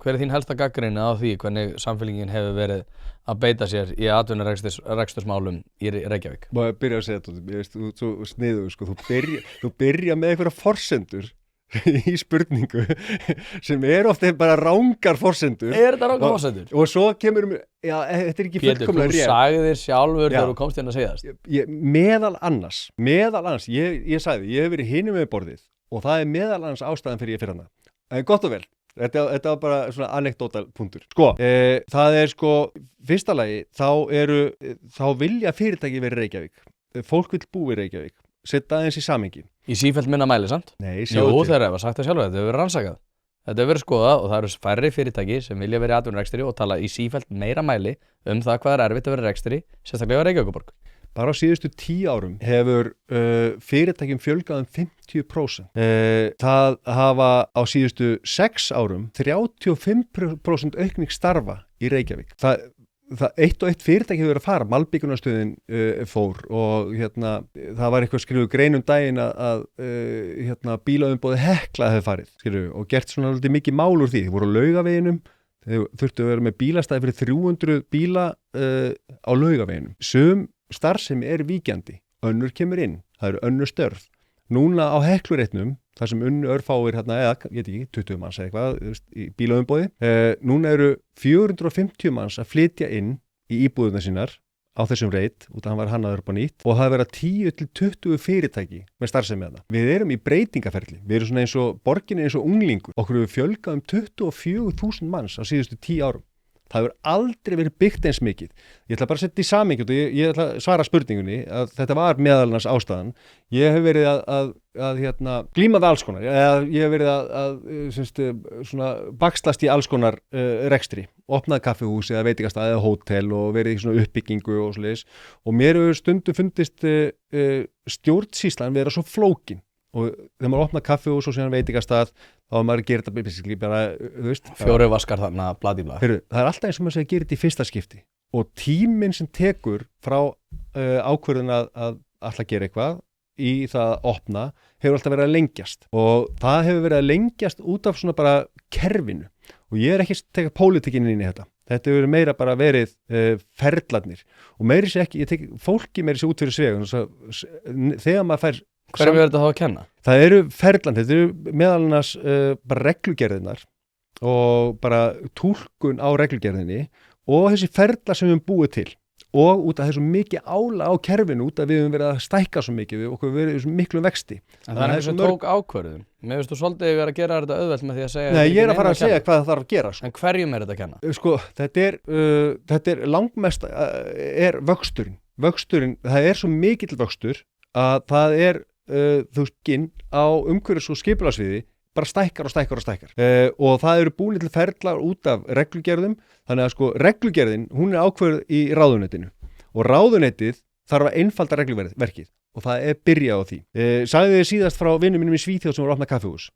hver þín helsta gagnrýni á því hvernig samfélkingin hefur verið að beita sér í atvinnurekstursmálum í Reykjavík? Má ég byrja að segja þetta, ég veist, þú sniðugur, sko, þú byrja með einhverja forsendur í spurningu sem ofta bara rangar forsendur. Þetta rangar forsendur? Og svo kemur, já, þetta ekki fullkomlega rétt. Pétur, þú sagðir sjálfur þegar þú komst inn að segja Meðal annars, ég sagði, ég hef verið hinum með borðið og það meðal annars ástæðan fyrir ég fyrir hana. En gott og vel, þetta var bara svona anekdótal punktur. Sko, það sko, fyrsta lagi, þá vilja fyrirtæki verið Reykjavík. Fólk vill búa í Reykjavík. Setja aðeins í samhengi. Í sífellt minna mæli, sant? Nei, Jú, þeir hafa sagt það sjálfur, þetta hefur verið rannsakað. Þetta hefur verið skoðað og það eru færri fyrirtæki sem vilja verið í atvinnurekstri og tala í sífellt meira mæli það hvað erfitt að vera rekstri, sérstaklega á Reykjavíkurborg. Bara á síðustu 10 árum hefur fyrirtækjum fjölgað 50%. Það hafa á síðustu 6 árum 35% aukning starfa í Reykjavík. Það eitt og eitt fyrirtæki hefur verið að fara, Malbikunarstöðin fór og það var eitthvað skrifuð grein daginn að bílaumboði Hekla hefði farið, og gert svona mikið mál úr því. Þeir voru á Laugaveginum, þeir þurftu að vera með bílastæði fyrir 300 bíla á Laugaveginum. Sum starfsemi víkjandi, önnur kemur inn, það eru önnur störf. Núna á Heklureitnum, þar sem örfáir eða, ég veit ekki, 20 manns eða eitthvað í bílaumboði. Núna eru 450 manns að flytja inn í íbúðuna sínar á þessum reit, út af hann var hannaður upp á nýtt, og það vera 10 til 20 fyrirtæki með starfsemi þarna. Við erum í breytingaferli, við erum svona eins og borgin eins og unglingur. Okkur hefur fjölgað 24.000 manns á síðustu 10 árum. Það hefur aldrei verið byggt eins mikið. Ég ætla bara að setja í samhengi og ég ætla að svara spurningunni að þetta var meðal annars ástæðan. Ég hef verið að glíma við alls konar. Ég hef verið svona bakslast í alls konar rekstri. Opnað kaffihús eða veitingastað eða hótel og verið í svona uppbyggingu og svoleiðis. Og mér hefur stundum fundist stjórnsýslan vera svo flókin. Og þegar maður opnar kaffihús og síðan veitingastað, þá er maður að gera þetta bara, þú veist. 4 vaskar þarna, blað í blað. Það er alltaf eins og maður segir að gera þetta í fyrsta skipti. Og tíminn sem tekur frá ákvörðun að alltaf gera eitthvað í það að opna, hefur alltaf verið að lengjast. Og það hefur verið að lengjast út af svona bara kerfinu. Og ég ekki að teka pólitíkinn inn í þetta. Þetta hefur meira bara verið ferlarnir. Og meiri sé ekki, ég tek fólki meiri sé út fyrir svegun. Þegar maður fær Hverjum er þetta þá að kenna? Það eru ferlandi, þetta eru meðal annars bara reglugerðinar og bara túlkun á reglugerðinni og þessi ferlar sem við höfum búið til og út af þessu mikið álag á kerfinu út af við höfum verið að stækka svo mikið við okkur verið í svo miklu vexti. En það er sem tók ákvörðun. Mér finnst þú svolítið verið að gera þetta auðvelt með því að segja. Nei, ég er að fara að segja hvað það þarf að gera. En hverjum er þetta að kenna? Sko, þetta er langmest vöxturinn. Vöxturinn, það er svo mikill vöxtur að það er þú skinn á umhverfis og skipulagsviði bara stækkar og það eru búin til ferlar út af reglugerðum, þannig að sko reglugerðin hún ákveðuð í ráðuneytinu og ráðuneytið þarf að einfalda regluverkið og það byrjað á því. Sagði þið síðast frá vinum mínum í Svíþjóð sem var að opna kaffihús.